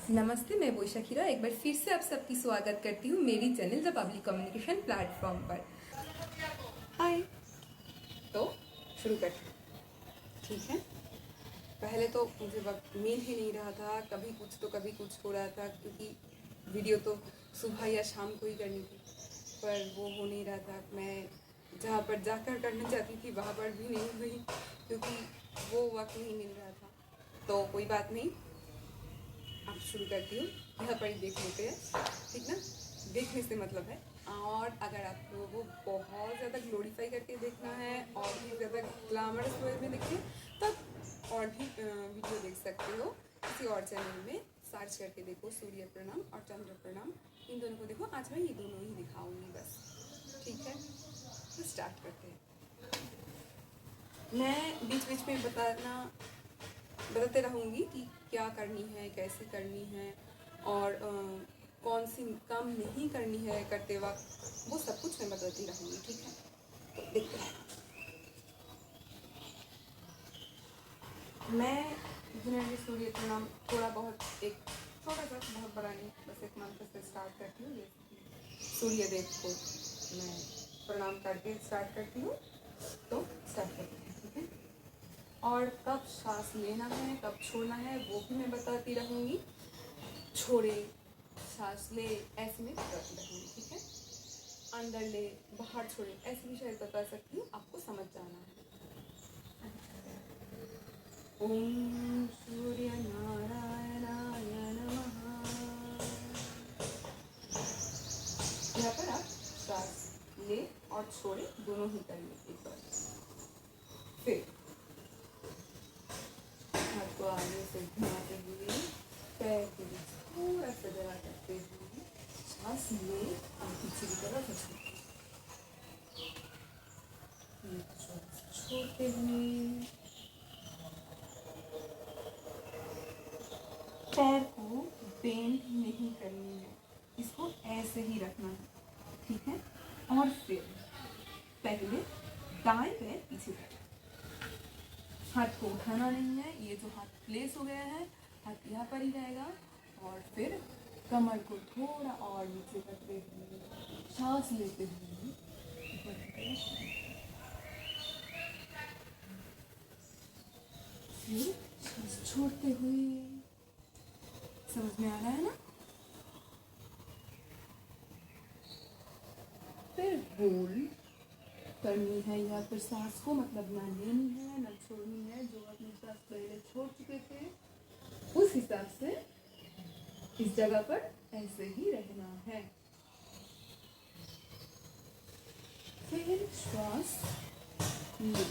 नमस्ते, मैं बोईशा खीरा एक बार फिर से आप सबकी स्वागत करती हूँ मेरी channel the public communication platform पर। हाय, तो शुरू करते हैं। ठीक है, पहले तो मुझे वक्त मिल ही नहीं रहा था, कभी कुछ तो कभी कुछ हो रहा था, क्योंकि वीडियो तो सुबह या शाम को ही करनी थी, पर वो हो नहीं रहा था। मैं जहाँ पर जाकर करना चाहती थी वहाँ पर भी नहीं हुई, क्योंकि वो वक्त नहीं मिल रहा था। तो कोई बात नहीं, अब शुरू करती हूँ। यहाँ पर ही देख लेते हैं, ठीक ना। देखने से मतलब है, और अगर आप लोगों को बहुत ज़्यादा ग्लोरीफाई करके देखना है और भी ज़्यादा ग्लैमरस वे में देखिए, तब और भी वीडियो देख सकते हो किसी और चैनल में। सर्च करके देखो सूर्य प्रणाम और चंद्र प्रणाम, इन दोनों को देखो। आज मैं ये दोनों ही दिखाऊंगी बस, ठीक है। तो स्टार्ट करते हैं। मैं बीच बीच में बताते रहूँगी कि क्या करनी है, कैसे करनी है, और कौन सी काम नहीं करनी है करते वक्त, वो सब कुछ मैं बताती रहूँगी, ठीक है। तो देखते हैं। मैं जनरली सूर्य प्रणाम थोड़ा बहुत, एक छोटा सा, बहुत बड़ा नहीं, बस एक मंत्र से स्टार्ट करती हूँ। सूर्य देव को मैं प्रणाम करके स्टार्ट करती हूँ। तो स्टार्ट करते हैं, ठीक है। और कब सांस लेना है, कब छोड़ना है, वो भी मैं बताती रहूँगी। छोड़े, सांस ले, ऐसे में बताती रहूँगी, ठीक है। अंदर ले, बाहर छोड़े, ऐसे भी शायद बता सकती हूँ, आपको समझ जाना है। ओम सूर्य नारायणाय नमः। यहाँ पर आप सांस ले और छोड़े दोनों ही करेंगे एक बार। फिर हाथ को आगे से घुमाते हुए पैर के बीच थोड़ा सा जरा करते हुए सांस ले और पीछे की तरफ छोड़ते हुए पैर को बेंड नहीं करनी है, इसको ऐसे ही रखना है, ठीक है। और फिर पहले दाएं पैर पीछे कर, हाथ को उठाना नहीं है। ये जो हाथ प्लेस हो गया है, हाथ यहाँ पर ही रहेगा। और फिर कमर को थोड़ा और नीचे करते हुए सांस लेते हुए फिर सांस छोड़ते हुए। समझ में आ रहा है ना। फिर होल्ड करनी है, या फिर सांस को मतलब ना लेनी है ना छोड़नी है। जो अपनी सांस पहले छोड़ चुके थे, उस हिसाब से इस जगह पर ऐसे ही रहना है। फिर श्वास ले,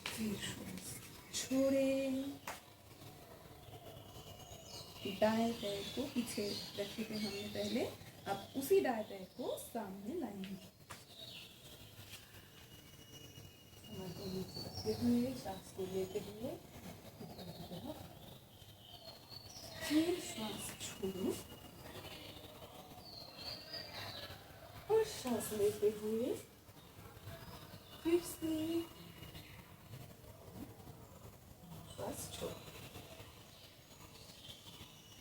फिर श्वास छोड़े। दाएं पैर को पीछे रखे थे हमने पहले, अब उसी दाएं पैर को सामने लाएंगे। कमर को नीचे रखते हुए, सांस को लेते हुए, फिर श्वास छोड़ो और सांस लेते हुए फिर से श्वास छोड़ो।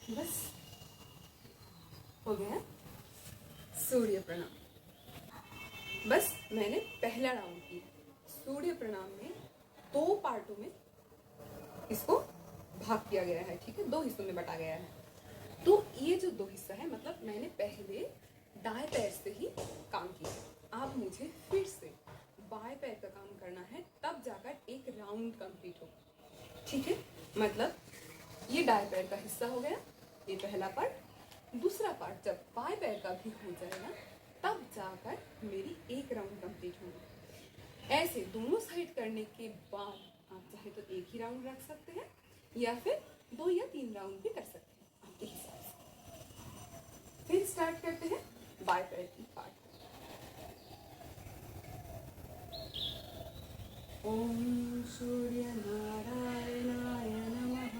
बस हो गया सूर्य प्रणाम। बस मैंने पहला राउंड किया। सूर्य प्रणाम में 2 पार्टों में इसको भाग किया गया है, ठीक है। 2 हिस्सों में बटा गया है। तो ये जो 2 हिस्सा है, मतलब मैंने पहले दाएं पैर से ही काम किया। अब मुझे फिर से बाएं पैर का काम करना है, तब जाकर एक राउंड कंप्लीट होगा, ठीक है। मतलब ये दाएं पैर का हिस्सा हो गया, ये पहला पार्ट। दूसरा पार्ट जब बाएं पैर का भी हो जाएगा, तब जाकर मेरी एक राउंड कंप्लीट होगी। ऐसे दोनों साइड करने के बाद आप चाहे तो एक ही राउंड रख सकते हैं, या फिर 2 या 3 राउंड भी कर सकते हैं आपके हिसाब से। फिर स्टार्ट करते हैं बाएं पैर की पार्ट। ओम सूर्य नारायणाय नमः।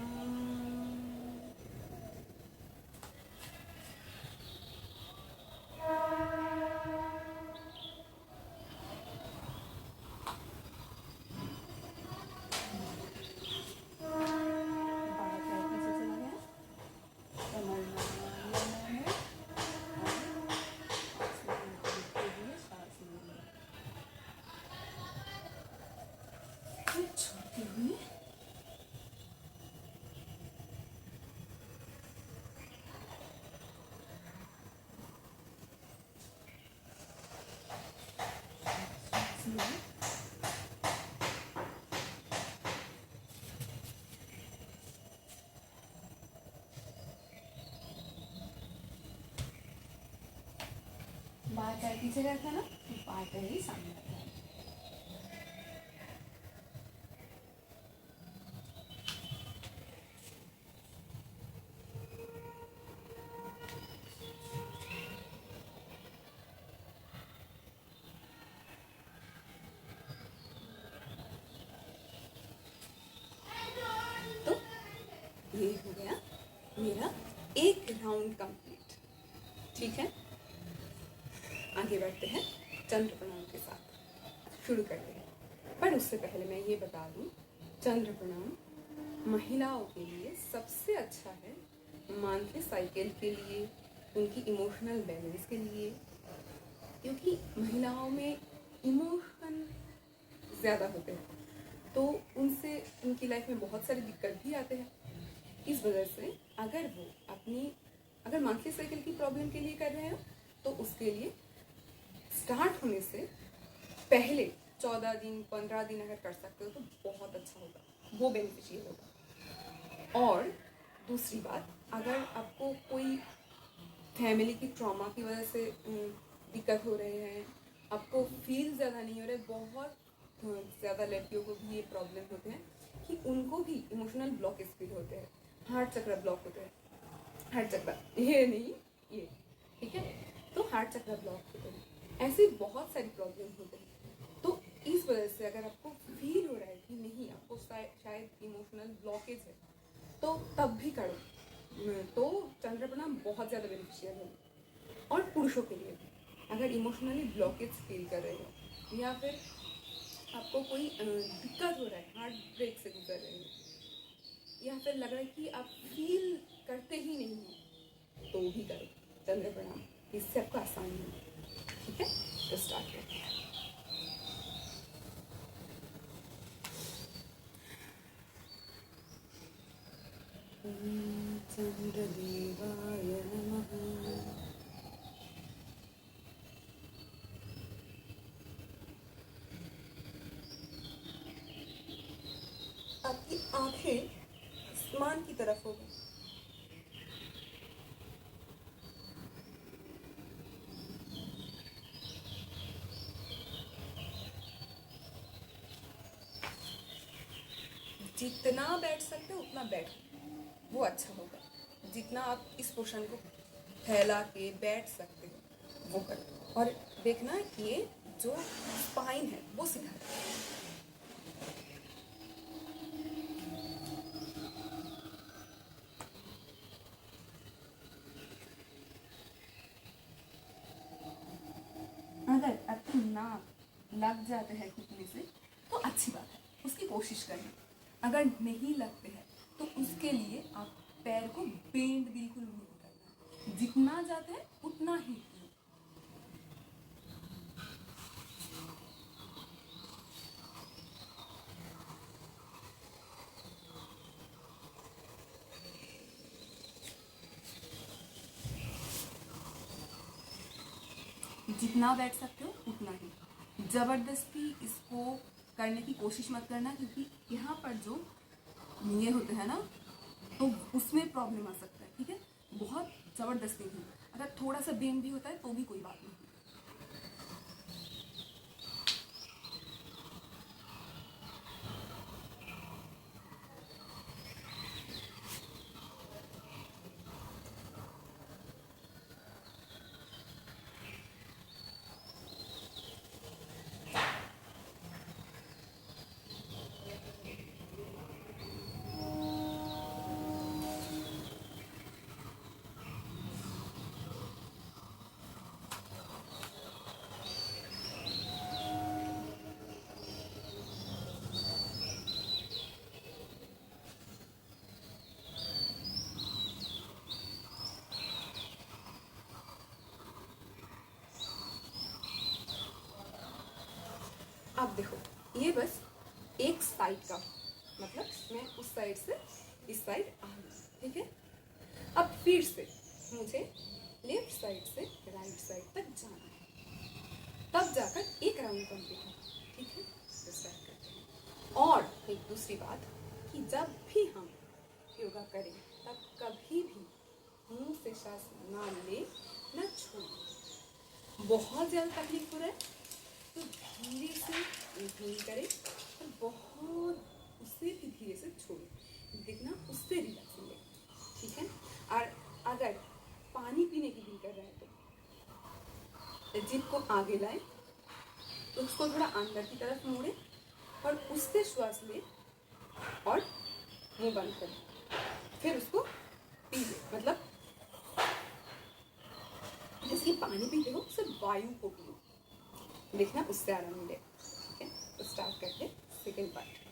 पार्टर पीछे रहता है ना, तो पार्टर ही सामने रहता है। तो ये हो गया मेरा एक राउंड कंप्लीट। ठीक है, आगे बढ़ते हैं चंद्र प्रणाम के साथ, शुरू करते हैं। पर उससे पहले मैं ये बता दूं, चंद्र प्रणाम महिलाओं के लिए सबसे अच्छा है मंथली साइकिल के लिए, उनकी इमोशनल बैलेंस के लिए, क्योंकि महिलाओं में इमोशन ज़्यादा होते हैं, तो उनसे उनकी लाइफ में बहुत सारी दिक्कत भी आते हैं। इस वजह से अगर मंथली साइकिल की प्रॉब्लम के लिए कर रहे हो, तो उसके लिए स्टार्ट होने से पहले 14 दिन 15 दिन अगर कर सकते हो तो बहुत अच्छा होगा, वो बेनिफिशियल होगा। और दूसरी बात, अगर आपको कोई फैमिली की ट्रॉमा की वजह से दिक्कत हो रहे हैं, आपको फील ज़्यादा नहीं हो रहे, बहुत ज़्यादा लड़कियों को भी ये प्रॉब्लम होते हैं कि उनको भी इमोशनल ब्लॉकेज फील होते हैं, हार्ट चक्र ब्लॉक होते हैं, हार्ट चक्र ये नहीं ये, ठीक है, तो हार्ट चक्र ब्लॉक होते हैं, ऐसी बहुत सारी प्रॉब्लम होते हैं। तो इस वजह से अगर आपको फील हो रहा है कि नहीं आपको शायद इमोशनल ब्लॉकेज है, तो तब भी करो, तो चंद्र प्रणाम बहुत ज़्यादा बेनिफिशियल है। और पुरुषों के लिए भी, अगर इमोशनली ब्लॉकेज फील कर रहे हो या फिर आपको कोई दिक्कत हो रहा है, हार्ट ब्रेक से गुजर रहे हो, या फिर लग रहा है कि आप फील करते ही नहीं हो, तो भी करो चंद्र प्रणाम, इससे आपको आसानी होगी। ठीक है, तो स्टार्ट करते हैं। चंद्रदेवाय नमः। आपकी आंखें आसमान की तरफ होगी। जितना बैठ सकते हो उतना बैठो, वो अच्छा होगा। जितना आप इस पोर्शन को फैला के बैठ सकते हो वो करो, और देखना ये जो स्पाइन है वो सीधा है। अगर आपकी नाक लग जाते हैं घुटने से तो अच्छी बात है, उसकी कोशिश करें। अगर नहीं लगते हैं तो उसके लिए आप पैर को बेंड बिल्कुल भी नहीं करना, जितना जाता है उतना ही। जितना बैठ सकते हो उतना ही, ज़बरदस्ती इसको करने की कोशिश मत करना, क्योंकि यहाँ पर जो ये होते हैं ना, तो उसमें प्रॉब्लम आ सकता है। ठीक है, बहुत ज़बरदस्ती नहीं, अगर थोड़ा सा बेन भी होता है तो भी कोई बात नहीं। अब देखो, ये बस एक साइड का, मतलब मैं उस साइड से इस साइड आ गई। ठीक है, अब फिर से मुझे लेफ्ट साइड से राइट साइड तक जाना है, तब जाकर एक राउंड कंप्लीट होगा। ठीक है, तो स्टार्ट करते हैं। और एक दूसरी बात कि जब भी हम योगा करें तब कभी भी मुंह से सांस ना ले ना छोड़ें। बहुत ज़्यादा तकलीफ हो रहा है तो धीरे से इनहेल करें और बहुत उससे भी धीरे से छोड़ें, देखना उससे रिलैक्स मिलेगा। ठीक है। और अगर पानी पीने की दिल कर रहा है तो जिभ को आगे लाएं, तो उसको थोड़ा अंदर की तरफ मोड़ें और उससे श्वास लें और मुंह बंद करें, फिर उसको पी लें। मतलब जैसे पानी पीते हो सिर्फ वायु को पियो, देखना उससे आराम मिलेगा। ठीक है, तो स्टार्ट करते सेकेंड पार्ट।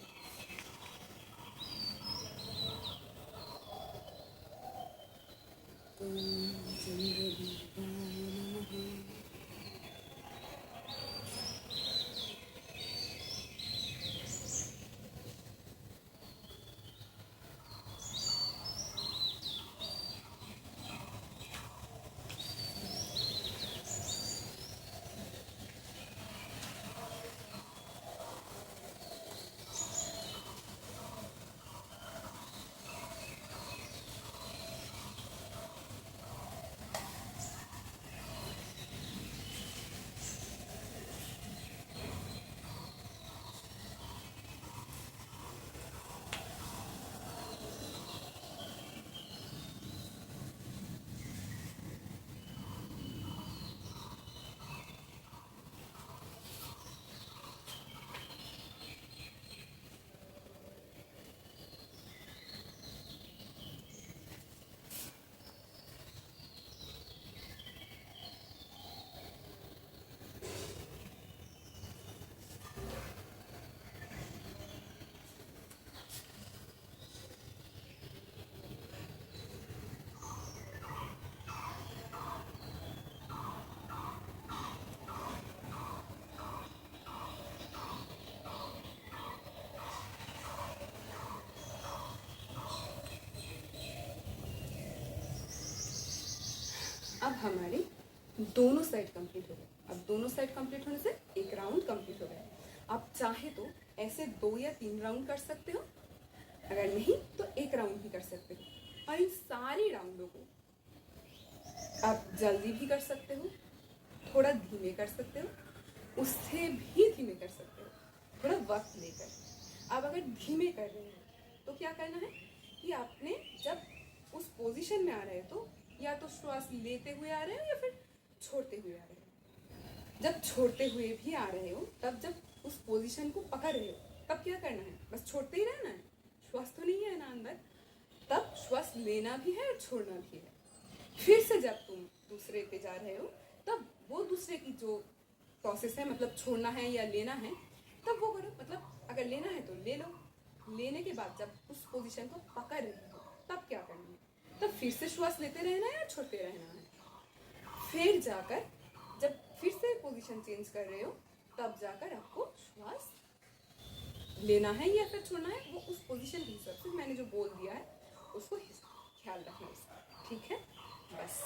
अब हमारी दोनों साइड कंप्लीट हो गए। अब दोनों साइड कंप्लीट होने से एक राउंड कंप्लीट हो गया। आप चाहे तो ऐसे 2 या 3 राउंड कर सकते हो, अगर नहीं तो एक राउंड भी कर सकते हो। और इन सारे राउंडों को आप जल्दी भी कर सकते हो, थोड़ा धीमे कर सकते हो, उससे भी धीमे कर सकते हो, थोड़ा वक्त लेकर। अब अगर धीमे कर रहे हो तो क्या करना है कि आपने जब उस पोजीशन में आ रहे हो तो या तो श्वास लेते हुए आ रहे हो या फिर छोड़ते हुए आ रहे हो। जब छोड़ते हुए भी आ रहे हो तब जब उस पोजीशन को पकड़ रहे हो तब क्या करना है, बस छोड़ते ही रहना है, श्वास तो नहीं है ना अंदर। तब श्वास लेना भी है और छोड़ना भी है। फिर से जब तुम दूसरे पे जा रहे हो तब वो दूसरे की जो प्रोसेस है, मतलब छोड़ना है या लेना है, तब वो करो। मतलब अगर लेना है तो ले लो, लेने के बाद जब उस पोजीशन को पकड़ रहे हो तब क्या करना है, तब फिर से श्वास लेते रहना है या छोड़ते रहना है। फिर जाकर जब फिर से पोजीशन चेंज कर रहे हो तब जाकर आपको श्वास लेना है या फिर छोड़ना है, वो उस पोजीशन के हिसाब से मैंने जो बोल दिया है उसको ख्याल रखना इसका। ठीक है, बस।